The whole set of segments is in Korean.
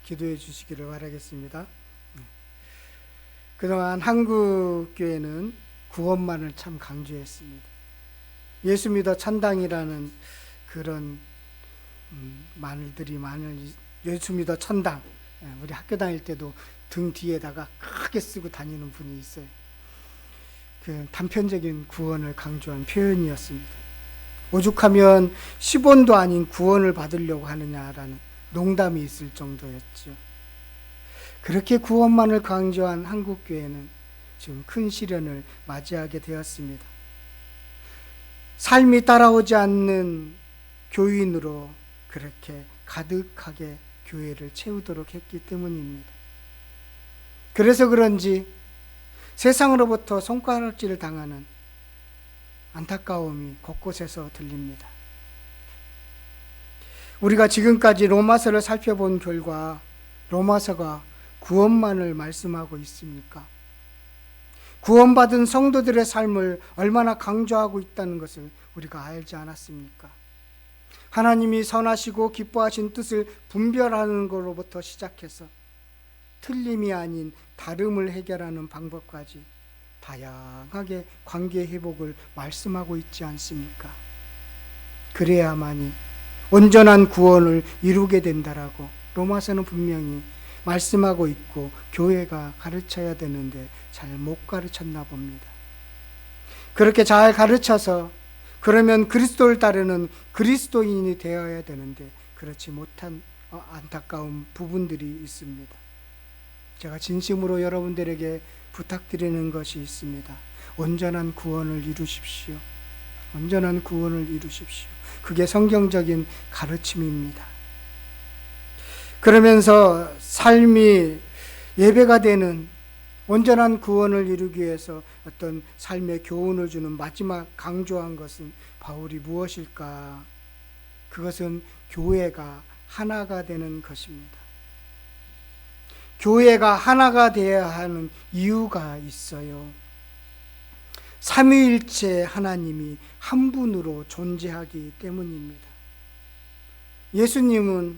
기도해 주시기를 바라겠습니다. 그동안 한국교회는 구원만을 참 강조했습니다. 예수 믿어 천당이라는 그런 말들이 예수 믿어 천당, 우리 학교 다닐 때도 등 뒤에다가 크게 쓰고 다니는 분이 있어요. 그 단편적인 구원을 강조한 표현이었습니다. 오죽하면 10원도 아닌 구원을 받으려고 하느냐라는 농담이 있을 정도였죠. 그렇게 구원만을 강조한 한국교회는 지금 큰 시련을 맞이하게 되었습니다. 삶이 따라오지 않는 교인으로 그렇게 가득하게 교회를 채우도록 했기 때문입니다. 그래서 그런지 세상으로부터 손가락질을 당하는 안타까움이 곳곳에서 들립니다. 우리가 지금까지 로마서를 살펴본 결과 로마서가 구원만을 말씀하고 있습니까? 구원받은 성도들의 삶을 얼마나 강조하고 있다는 것을 우리가 알지 않았습니까? 하나님이 선하시고 기뻐하신 뜻을 분별하는 것로부터 시작해서 틀림이 아닌 다름을 해결하는 방법까지 다양하게 관계 회복을 말씀하고 있지 않습니까? 그래야만이 온전한 구원을 이루게 된다라고 로마서는 분명히 말씀하고 있고 교회가 가르쳐야 되는데 잘 못 가르쳤나 봅니다. 그렇게 잘 가르쳐서 그러면 그리스도를 따르는 그리스도인이 되어야 되는데 그렇지 못한 안타까운 부분들이 있습니다. 제가 진심으로 여러분들에게 부탁드리는 것이 있습니다. 온전한 구원을 이루십시오. 온전한 구원을 이루십시오. 그게 성경적인 가르침입니다. 그러면서 삶이 예배가 되는 온전한 구원을 이루기 위해서 어떤 삶의 교훈을 주는 마지막 강조한 것은 바울이 무엇일까? 그것은 교회가 하나가 되는 것입니다. 교회가 하나가 되어야 하는 이유가 있어요. 삼위일체 하나님이 한 분으로 존재하기 때문입니다. 예수님은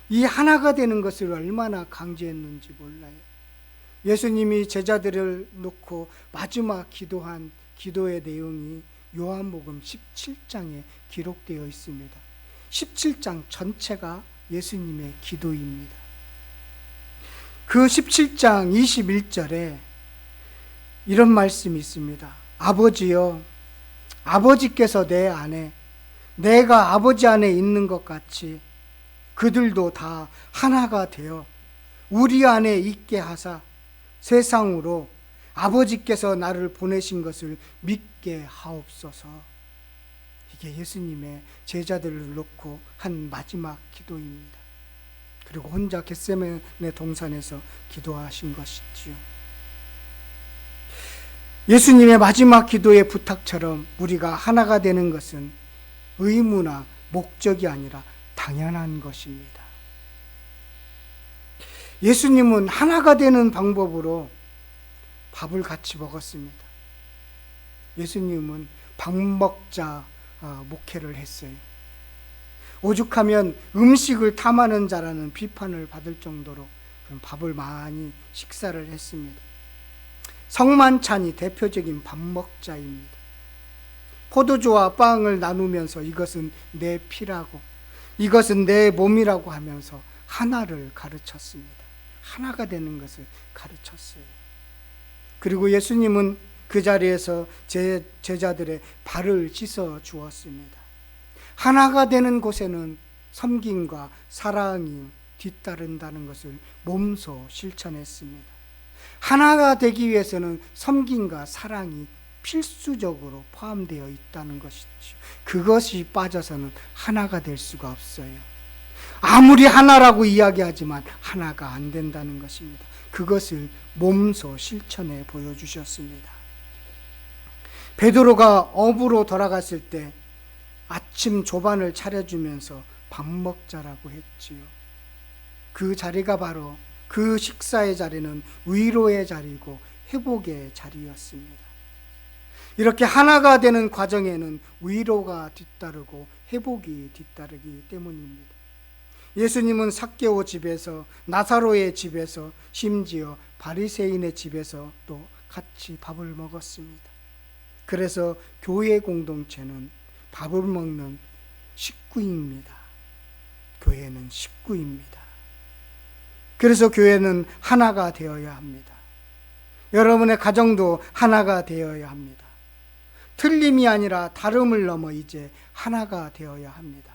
이 하나가 되는 것을 얼마나 강조했는지 몰라요. 예수님이 제자들을 놓고 마지막 기도한 기도의 내용이 요한복음 17장에 기록되어 있습니다. 17장 전체가 예수님의 기도입니다. 그 17장 21절에 이런 말씀이 있습니다. 아버지여, 아버지께서 내 안에, 내가 아버지 안에 있는 것 같이 그들도 다 하나가 되어 우리 안에 있게 하사 세상으로 아버지께서 나를 보내신 것을 믿게 하옵소서. 이게 예수님의 제자들을 놓고 한 마지막 기도입니다. 그리고 혼자 겟세마네 동산에서 기도하신 것이지요. 예수님의 마지막 기도의 부탁처럼 우리가 하나가 되는 것은 의무나 목적이 아니라 당연한 것입니다. 예수님은 하나가 되는 방법으로 밥을 같이 먹었습니다. 예수님은 밥 먹자 목회를 했어요. 오죽하면 음식을 탐하는 자라는 비판을 받을 정도로 밥을 많이 식사를 했습니다. 성만찬이 대표적인 밥 먹자입니다. 포도주와 빵을 나누면서 이것은 내 피라고 이것은 내 몸이라고 하면서 하나를 가르쳤습니다. 하나가 되는 것을 가르쳤어요. 그리고 예수님은 그 자리에서 제자들의 발을 씻어 주었습니다. 하나가 되는 곳에는 섬김과 사랑이 뒤따른다는 것을 몸소 실천했습니다. 하나가 되기 위해서는 섬김과 사랑이 필수적으로 포함되어 있다는 것이죠. 그것이 빠져서는 하나가 될 수가 없어요. 아무리 하나라고 이야기하지만 하나가 안 된다는 것입니다. 그것을 몸소 실천해 보여주셨습니다. 베드로가 업으로 돌아갔을 때 아침 조반을 차려주면서 밥 먹자라고 했지요. 그 자리가 바로 그 식사의 자리는 위로의 자리고 회복의 자리였습니다. 이렇게 하나가 되는 과정에는 위로가 뒤따르고 회복이 뒤따르기 때문입니다. 예수님은 삭개오 집에서, 나사로의 집에서, 심지어 바리새인의 집에서 또 같이 밥을 먹었습니다. 그래서 교회 공동체는 밥을 먹는 식구입니다. 교회는 식구입니다. 그래서 교회는 하나가 되어야 합니다. 여러분의 가정도 하나가 되어야 합니다. 틀림이 아니라 다름을 넘어 이제 하나가 되어야 합니다.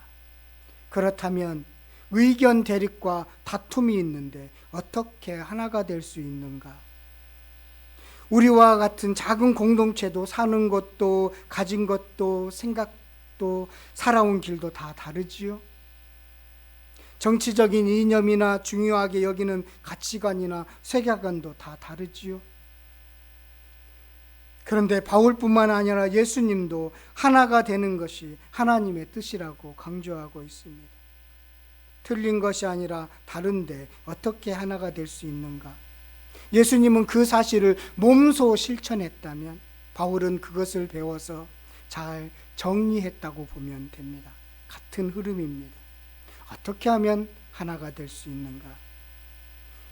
그렇다면 의견 대립과 다툼이 있는데 어떻게 하나가 될 수 있는가? 우리와 같은 작은 공동체도 사는 것도 가진 것도 생각도 살아온 길도 다 다르지요. 정치적인 이념이나 중요하게 여기는 가치관이나 세계관도 다 다르지요. 그런데 바울뿐만 아니라 예수님도 하나가 되는 것이 하나님의 뜻이라고 강조하고 있습니다. 틀린 것이 아니라 다른데 어떻게 하나가 될 수 있는가? 예수님은 그 사실을 몸소 실천했다면 바울은 그것을 배워서 잘 정리했다고 보면 됩니다. 같은 흐름입니다. 어떻게 하면 하나가 될 수 있는가?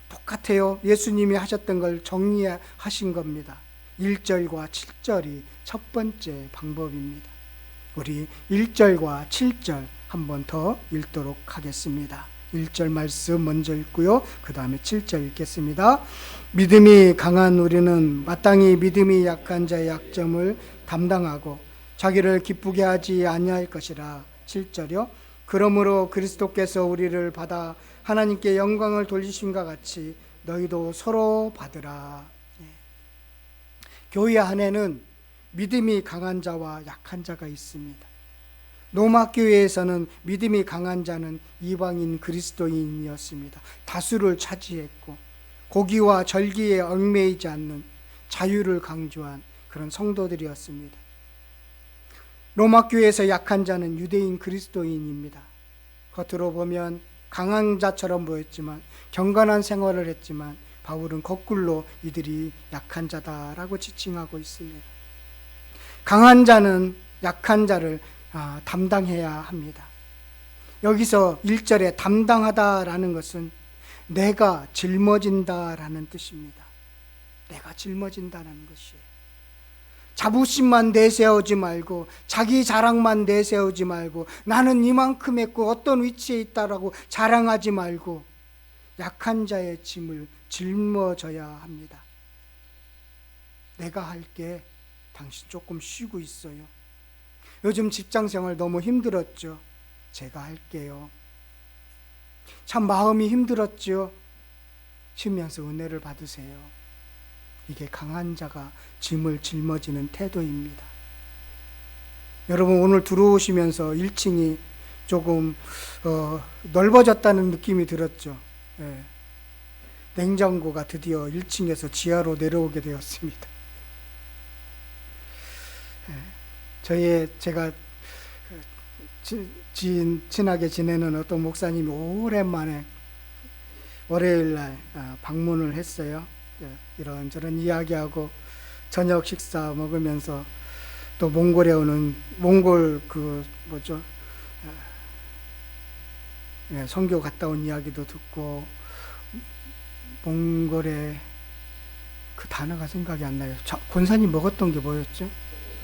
똑같아요. 예수님이 하셨던 걸 정리하신 겁니다. 1절과 7절이 첫 번째 방법입니다. 우리 1절과 7절 한 번 더 읽도록 하겠습니다. 1절 말씀 먼저 읽고요. 그 다음에 7절 읽겠습니다. 믿음이 강한 우리는 마땅히 믿음이 약한 자의 약점을 담당하고 자기를 기쁘게 하지 아니할 것이라. 7절이요. 그러므로 그리스도께서 우리를 받아 하나님께 영광을 돌리심과 같이 너희도 서로 받으라. 교회 안에는 믿음이 강한 자와 약한 자가 있습니다. 로마 교회에서는 믿음이 강한 자는 이방인 그리스도인이었습니다. 다수를 차지했고 고기와 절기에 얽매이지 않는 자유를 강조한 그런 성도들이었습니다. 로마 교회에서 약한 자는 유대인 그리스도인입니다. 겉으로 보면 강한 자처럼 보였지만 경건한 생활을 했지만 바울은 거꾸로 이들이 약한 자다라고 지칭하고 있습니다. 강한 자는 약한 자를 담당해야 합니다. 여기서 1절에 담당하다라는 것은 내가 짊어진다라는 뜻입니다. 내가 짊어진다는 것이에요. 자부심만 내세우지 말고 자기 자랑만 내세우지 말고 나는 이만큼 했고 어떤 위치에 있다라고 자랑하지 말고 약한 자의 짐을 짊어져야 합니다. 내가 할게, 당신 조금 쉬고 있어요. 요즘 직장생활 너무 힘들었죠. 제가 할게요. 참 마음이 힘들었죠. 쉬면서 은혜를 받으세요. 이게 강한 자가 짐을 짊어지는 태도입니다. 여러분 오늘 들어오시면서 1층이 조금 넓어졌다는 느낌이 들었죠. 예. 냉장고가 드디어 1층에서 지하로 내려오게 되었습니다. 예. 제가 친하게 지내는 어떤 목사님이 오랜만에 월요일날 방문을 했어요. 이런저런 이야기하고 저녁 식사 먹으면서 또 몽골에 오는 몽골 선교 갔다 온 이야기도 듣고 몽골에 그 단어가 생각이 안 나요. 권사님 먹었던 게 뭐였죠?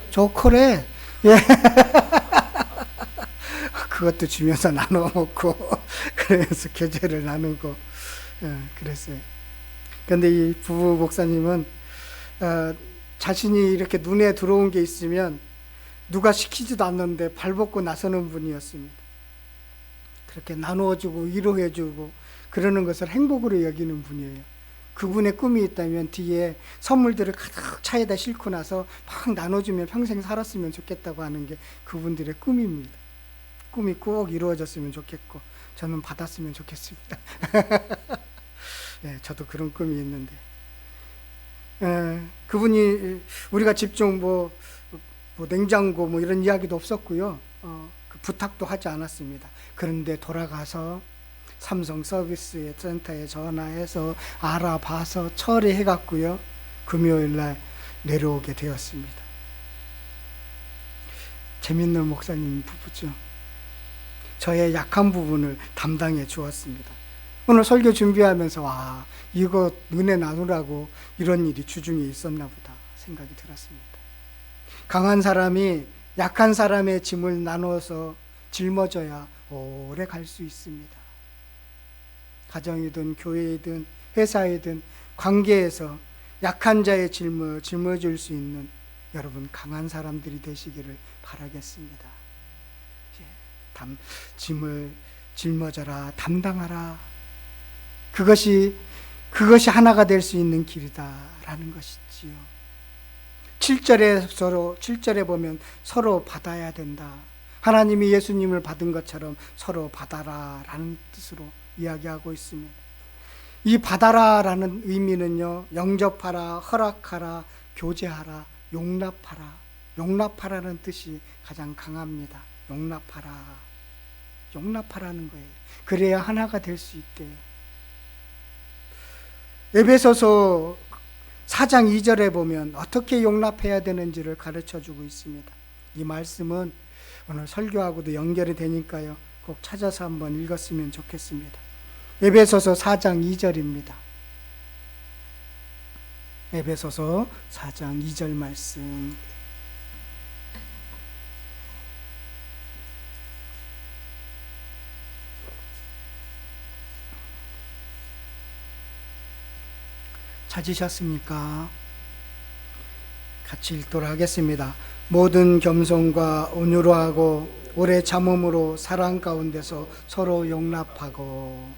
조콜릿. 예. 그것도 주면서 나눠 먹고 그래서 교제를 나누고 그랬어요. 그런데 이 부부 목사님은 자신이 이렇게 눈에 들어온 게 있으면 누가 시키지도 않는데 발벗고 나서는 분이었습니다. 그렇게 나누어주고 위로해주고 그러는 것을 행복으로 여기는 분이에요. 그분의 꿈이 있다면 뒤에 선물들을 가득 차에다 싣고 나서 막 나눠주면 평생 살았으면 좋겠다고 하는 게 그분들의 꿈입니다. 꿈이 꼭 이루어졌으면 좋겠고 저는 받았으면 좋겠습니다. 네, 저도 그런 꿈이 있는데 그분이 우리가 집중 뭐 냉장고 뭐 이런 이야기도 없었고요. 그 부탁도 하지 않았습니다. 그런데 돌아가서 삼성 서비스 센터에 전화해서 알아봐서 처리해갔고요. 금요일날 내려오게 되었습니다. 재밌는 목사님 부부죠. 저의 약한 부분을 담당해 주었습니다. 오늘 설교 준비하면서 이거 은혜 나누라고 이런 일이 주중에 있었나 보다 생각이 들었습니다. 강한 사람이 약한 사람의 짐을 나눠서 짊어져야 오래 갈 수 있습니다. 가정이든 교회이든 회사이든 관계에서 약한 자의 짐을 짊어질 수 있는 여러분 강한 사람들이 되시기를 바라겠습니다. 짐을 짊어져라, 담당하라. 그것이 하나가 될 수 있는 길이다라는 것이지요. 7절에 보면 서로 받아야 된다. 하나님이 예수님을 받은 것처럼 서로 받아라라는 뜻으로 이야기하고 있습니다. 이 받아라라는 의미는요, 영접하라, 허락하라, 교제하라, 용납하라는 뜻이 가장 강합니다. 용납하라는 거예요. 그래야 하나가 될 수 있대요. 에베소서 4장 2절에 보면 어떻게 용납해야 되는지를 가르쳐주고 있습니다. 이 말씀은 오늘 설교하고도 연결이 되니까요, 꼭 찾아서 한번 읽었으면 좋겠습니다. 에베소서 4장 2절입니다. 에베소서 4장 2절 말씀. 찾으셨습니까? 같이 읽도록 하겠습니다. 모든 겸손과 온유로 하고 오래 참음으로 사랑 가운데서 서로 용납하고.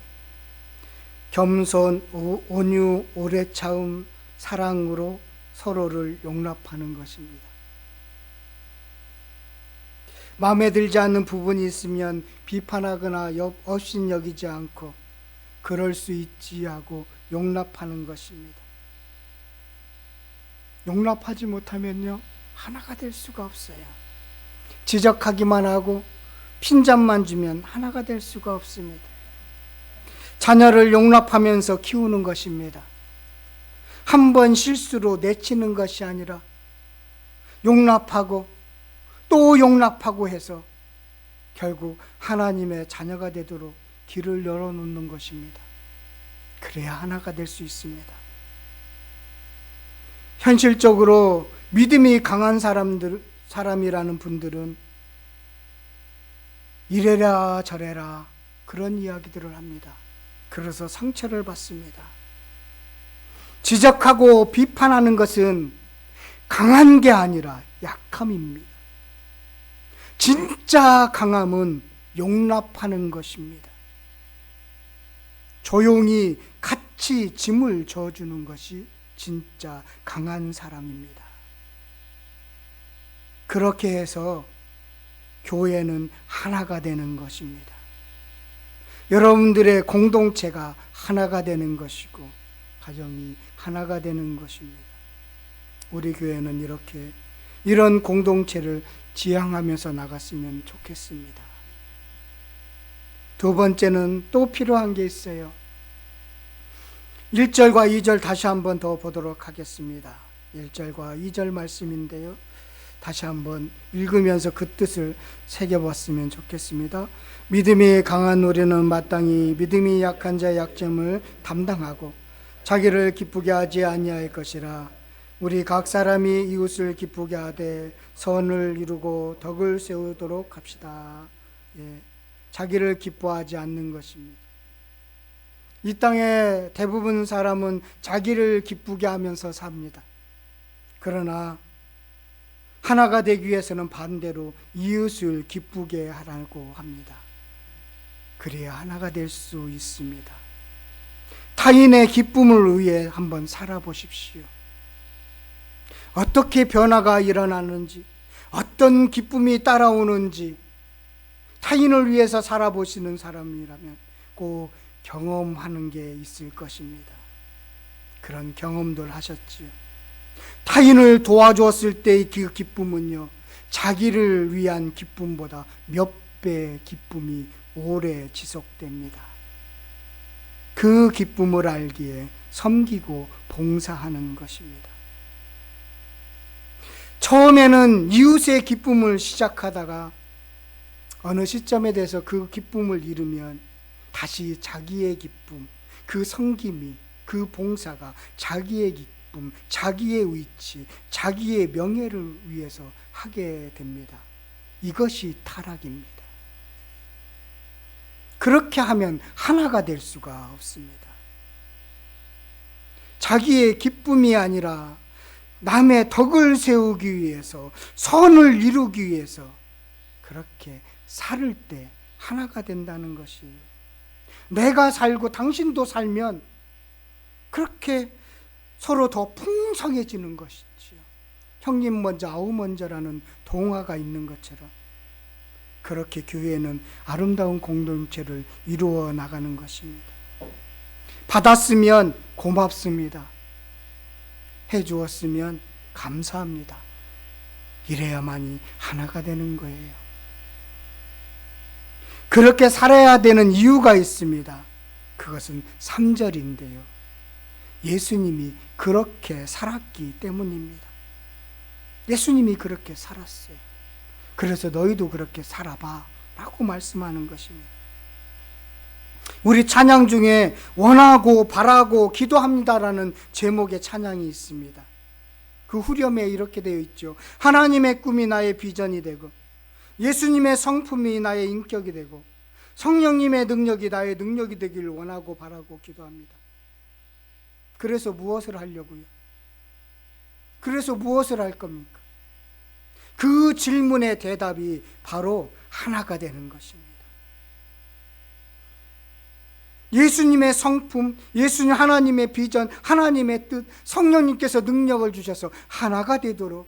겸손, 온유, 오래 참음, 사랑으로 서로를 용납하는 것입니다. 마음에 들지 않는 부분이 있으면 비판하거나 업신여기지 않고 그럴 수 있지 하고 용납하는 것입니다. 용납하지 못하면요, 하나가 될 수가 없어요. 지적하기만 하고 핀잔만 주면 하나가 될 수가 없습니다. 자녀를 용납하면서 키우는 것입니다. 한 번 실수로 내치는 것이 아니라 용납하고 또 용납하고 해서 결국 하나님의 자녀가 되도록 길을 열어놓는 것입니다. 그래야 하나가 될 수 있습니다. 현실적으로 믿음이 강한 사람이라는 분들은 이래라 저래라 그런 이야기들을 합니다. 그래서 상처를 받습니다. 지적하고 비판하는 것은 강한 게 아니라 약함입니다. 진짜 강함은 용납하는 것입니다. 조용히 같이 짐을 져주는 것이 진짜 강한 사람입니다. 그렇게 해서 교회는 하나가 되는 것입니다. 여러분들의 공동체가 하나가 되는 것이고 가정이 하나가 되는 것입니다. 우리 교회는 이런 공동체를 지향하면서 나갔으면 좋겠습니다. 두 번째는 또 필요한 게 있어요. 1절과 2절 다시 한번 더 보도록 하겠습니다. 1절과 2절 말씀인데요, 다시 한번 읽으면서 그 뜻을 새겨봤으면 좋겠습니다. 믿음이 강한 우리는 마땅히 믿음이 약한 자의 약점을 담당하고 자기를 기쁘게 하지 아니할 것이라. 우리 각 사람이 이웃을 기쁘게 하되 선을 이루고 덕을 세우도록 합시다. 자기를 기뻐하지 않는 것입니다. 이 땅의 대부분 사람은 자기를 기쁘게 하면서 삽니다. 그러나 하나가 되기 위해서는 반대로 이웃을 기쁘게 하라고 합니다. 그래야 하나가 될 수 있습니다. 타인의 기쁨을 위해 한번 살아보십시오. 어떻게 변화가 일어나는지, 어떤 기쁨이 따라오는지 타인을 위해서 살아보시는 사람이라면 꼭 경험하는 게 있을 것입니다. 그런 경험들 하셨지요. 타인을 도와주었을 때의 그 기쁨은요, 자기를 위한 기쁨보다 몇 배의 기쁨이 오래 지속됩니다. 그 기쁨을 알기에 섬기고 봉사하는 것입니다. 처음에는 이웃의 기쁨을 시작하다가 어느 시점에 대해서 그 기쁨을 잃으면 다시 자기의 기쁨, 그 섬김이, 그 봉사가 자기의 기쁨, 자기의 위치, 자기의 명예를 위해서 하게 됩니다. 이것이 타락입니다. 그렇게 하면 하나가 될 수가 없습니다. 자기의 기쁨이 아니라 남의 덕을 세우기 위해서, 선을 이루기 위해서 그렇게 살을 때 하나가 된다는 것이에요. 내가 살고 당신도 살면 그렇게 서로 더 풍성해지는 것이지요. 형님 먼저 아우 먼저라는 동화가 있는 것처럼 그렇게 교회는 아름다운 공동체를 이루어 나가는 것입니다. 받았으면 고맙습니다. 해주었으면 감사합니다. 이래야만이 하나가 되는 거예요. 그렇게 살아야 되는 이유가 있습니다. 그것은 3절인데요. 예수님이 그렇게 살았기 때문입니다. 예수님이 그렇게 살았어요. 그래서 너희도 그렇게 살아봐 라고 말씀하는 것입니다. 우리 찬양 중에 원하고 바라고 기도합니다라는 제목의 찬양이 있습니다. 그 후렴에 이렇게 되어 있죠. 하나님의 꿈이 나의 비전이 되고 예수님의 성품이 나의 인격이 되고 성령님의 능력이 나의 능력이 되기를 원하고 바라고 기도합니다. 그래서 무엇을 하려고요? 그래서 무엇을 할 겁니까? 그 질문의 대답이 바로 하나가 되는 것입니다. 예수님의 성품, 예수님 하나님의 비전, 하나님의 뜻, 성령님께서 능력을 주셔서 하나가 되도록,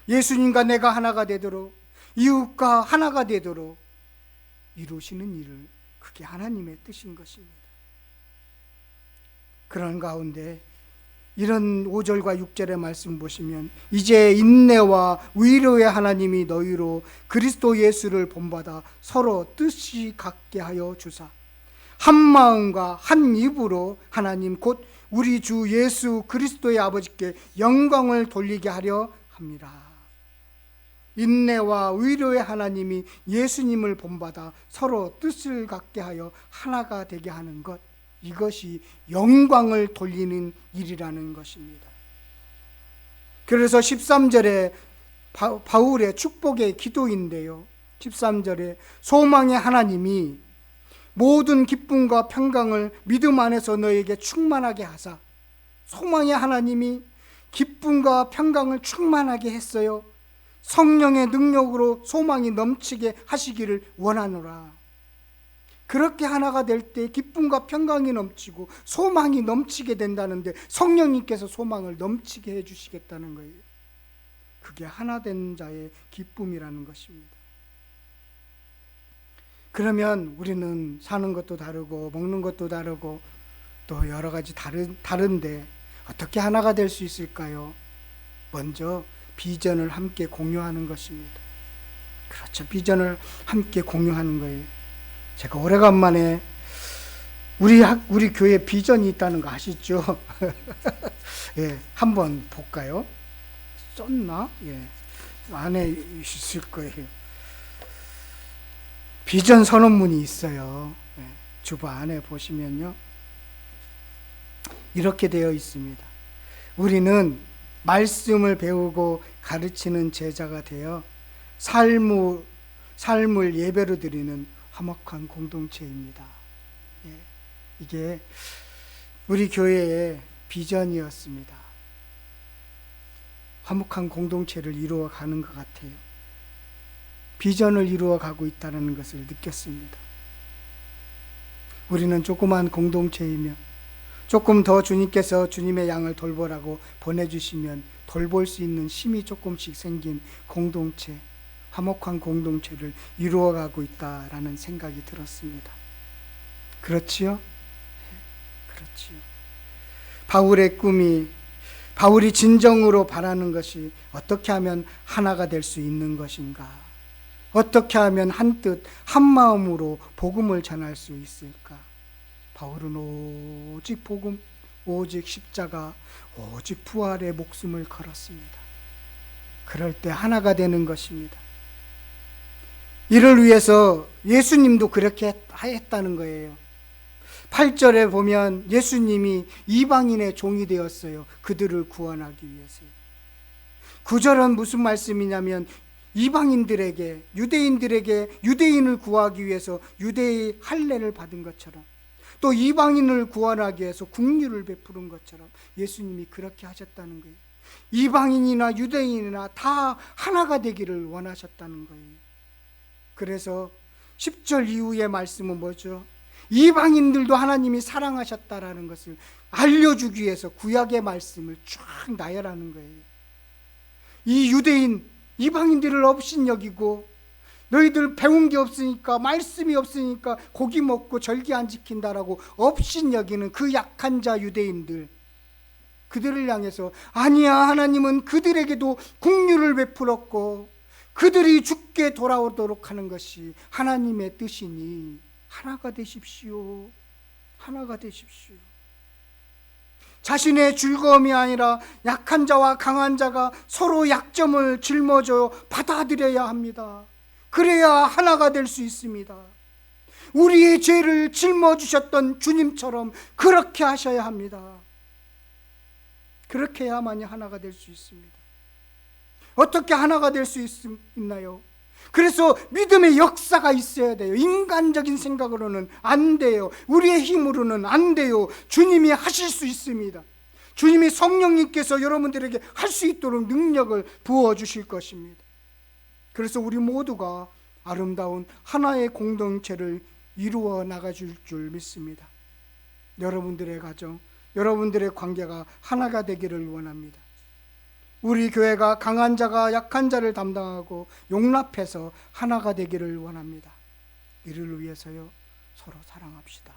예수님과 내가 하나가 되도록, 이웃과 하나가 되도록 이루시는 일을, 그게 하나님의 뜻인 것입니다. 그런 가운데 이런 5절과 6절의 말씀 보시면 이제 인내와 위로의 하나님이 너희로 그리스도 예수를 본받아 서로 뜻이 같게 하여 주사 한 마음과 한 입으로 하나님 곧 우리 주 예수 그리스도의 아버지께 영광을 돌리게 하려 합니다. 인내와 위로의 하나님이 예수님을 본받아 서로 뜻을 갖게 하여 하나가 되게 하는 것, 이것이 영광을 돌리는 일이라는 것입니다. 그래서 13절에 바울의 축복의 기도인데요, 13절에 소망의 하나님이 모든 기쁨과 평강을 믿음 안에서 너에게 충만하게 하사, 소망의 하나님이 기쁨과 평강을 충만하게 했어요. 성령의 능력으로 소망이 넘치게 하시기를 원하노라. 그렇게 하나가 될 때 기쁨과 평강이 넘치고 소망이 넘치게 된다는데 성령님께서 소망을 넘치게 해주시겠다는 거예요. 그게 하나 된 자의 기쁨이라는 것입니다. 그러면 우리는 사는 것도 다르고 먹는 것도 다르고 또 여러 가지 다른데 어떻게 하나가 될 수 있을까요? 먼저 비전을 함께 공유하는 것입니다. 그렇죠. 비전을 함께 공유하는 거예요. 제가 오래간만에 우리 교회 비전이 있다는 거 아시죠? 예, 한번 볼까요? 썼나? 예, 안에 있을 거예요. 비전 선언문이 있어요. 예, 주보 안에 보시면요, 이렇게 되어 있습니다. 우리는 말씀을 배우고 가르치는 제자가 되어 삶을 예배로 드리는 화목한 공동체입니다. 예, 이게 우리 교회의 비전이었습니다. 화목한 공동체를 이루어가는 것 같아요. 비전을 이루어가고 있다는 것을 느꼈습니다. 우리는 조그만 공동체이며 조금 더 주님께서 주님의 양을 돌보라고 보내주시면 돌볼 수 있는 힘이 조금씩 생긴 공동체, 화목한 공동체를 이루어가고 있다라는 생각이 들었습니다. 그렇지요? 네, 그렇지요. 바울이 진정으로 바라는 것이 어떻게 하면 하나가 될 수 있는 것인가? 어떻게 하면 한 뜻, 한 마음으로 복음을 전할 수 있을까? 바울은 오직 복음, 오직 십자가, 오직 부활의 목숨을 걸었습니다. 그럴 때 하나가 되는 것입니다. 이를 위해서 예수님도 그렇게 했다는 거예요. 8절에 보면 예수님이 이방인의 종이 되었어요. 그들을 구원하기 위해서요. 9절은 무슨 말씀이냐면 이방인들에게, 유대인들에게 유대인을 구하기 위해서 유대의 할례를 받은 것처럼, 또 이방인을 구원하기 위해서 긍휼을 베푸는 것처럼 예수님이 그렇게 하셨다는 거예요. 이방인이나 유대인이나 다 하나가 되기를 원하셨다는 거예요. 그래서 10절 이후의 말씀은 뭐죠? 이방인들도 하나님이 사랑하셨다라는 것을 알려주기 위해서 구약의 말씀을 쫙 나열하는 거예요. 이 유대인, 이방인들을 업신여기고 너희들 배운 게 없으니까, 말씀이 없으니까 고기 먹고 절기 안 지킨다라고 업신여기는 그 약한 자 유대인들, 그들을 향해서 아니야, 하나님은 그들에게도 긍휼을 베풀었고 그들이 죽게 돌아오도록 하는 것이 하나님의 뜻이니 하나가 되십시오. 하나가 되십시오. 자신의 즐거움이 아니라 약한 자와 강한 자가 서로 약점을 짊어져 받아들여야 합니다. 그래야 하나가 될 수 있습니다. 우리의 죄를 짊어지셨던 주님처럼 그렇게 하셔야 합니다. 그렇게 해야만이 하나가 될 수 있습니다. 어떻게 하나가 될 수 있나요? 그래서 믿음의 역사가 있어야 돼요. 인간적인 생각으로는 안 돼요. 우리의 힘으로는 안 돼요. 주님이 하실 수 있습니다. 주님이 성령님께서 여러분들에게 할 수 있도록 능력을 부어주실 것입니다. 그래서 우리 모두가 아름다운 하나의 공동체를 이루어 나가줄 줄 믿습니다. 여러분들의 가정, 여러분들의 관계가 하나가 되기를 원합니다. 우리 교회가 강한 자가 약한 자를 담당하고 용납해서 하나가 되기를 원합니다. 이를 위해서요, 서로 사랑합시다.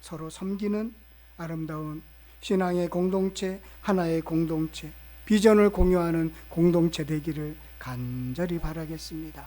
서로 섬기는 아름다운 신앙의 공동체, 하나의 공동체, 비전을 공유하는 공동체 되기를 간절히 바라겠습니다.